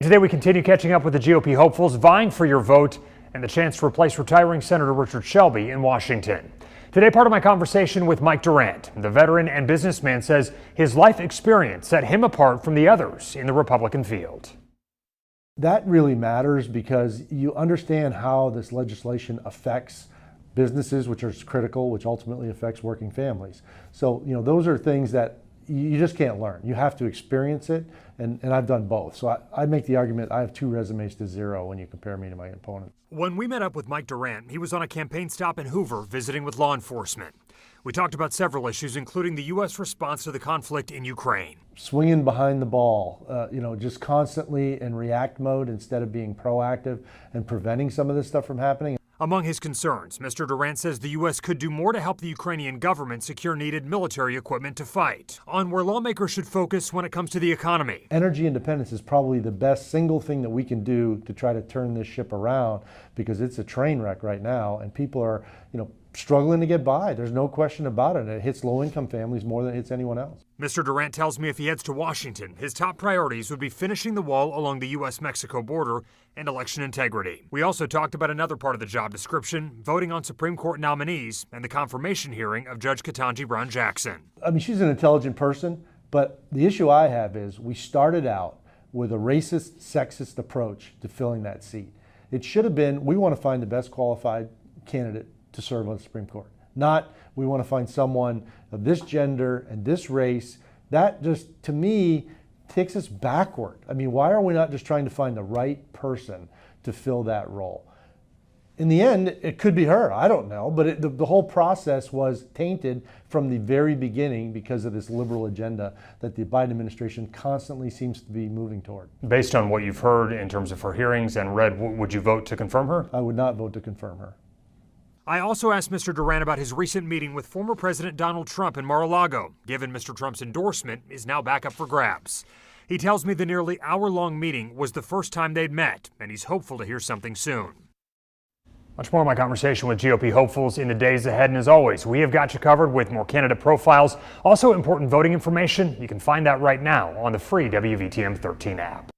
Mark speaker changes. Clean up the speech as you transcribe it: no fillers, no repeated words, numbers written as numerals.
Speaker 1: Today we continue catching up with the GOP hopefuls vying for your vote and the chance to replace retiring Senator Richard Shelby in Washington. Today, part of my conversation with Mike Durant, the veteran and businessman, says his life experience set him apart from the others in the Republican field.
Speaker 2: That really matters because you understand how this legislation affects businesses, which are critical, which ultimately affects working families. So, those are things that you just can't learn. You have to experience it, and I've done both. So I make the argument I have 2 resumes to 0 when you compare me to my opponent.
Speaker 1: When we met up with Mike Durant, he was on a campaign stop in Hoover visiting with law enforcement. We talked about several issues, including the U.S. response to the conflict in Ukraine.
Speaker 2: Swinging behind the ball, just constantly in react mode instead of being proactive and preventing some of this stuff from happening.
Speaker 1: Among his concerns, Mr. Durant says the U.S. could do more to help the Ukrainian government secure needed military equipment to fight, on where lawmakers should focus when it comes to the economy.
Speaker 2: Energy independence is probably the best single thing that we can do to try to turn this ship around, because it's a train wreck right now and people are, struggling to get by. There's no question about it. It hits low-income families more than it hits anyone else.
Speaker 1: Mr. Durant tells me if he heads to Washington, his top priorities would be finishing the wall along the U.S.-Mexico border and election integrity. We also talked about another part of the job description, voting on Supreme Court nominees and the confirmation hearing of Judge Ketanji Brown Jackson.
Speaker 2: She's an intelligent person, but the issue I have is we started out with a racist, sexist approach to filling that seat. It should have been, we want to find the best qualified candidate to serve on the Supreme Court. Not, we want to find someone of this gender and this race. That just, to me, takes us backward. Why are we not just trying to find the right person to fill that role? In the end, it could be her. I don't know. But the whole process was tainted from the very beginning because of this liberal agenda that the Biden administration constantly seems to be moving toward.
Speaker 1: Based on what you've heard in terms of her hearings and read, would you vote to confirm her?
Speaker 2: I would not vote to confirm her.
Speaker 1: I also asked Mr. Durant about his recent meeting with former President Donald Trump in Mar-a-Lago, given Mr. Trump's endorsement is now back up for grabs. He tells me the nearly hour-long meeting was the first time they'd met, and he's hopeful to hear something soon. Much more of my conversation with GOP hopefuls in the days ahead, and as always, we have got you covered with more candidate profiles, also important voting information. You can find that right now on the free WVTM 13 app.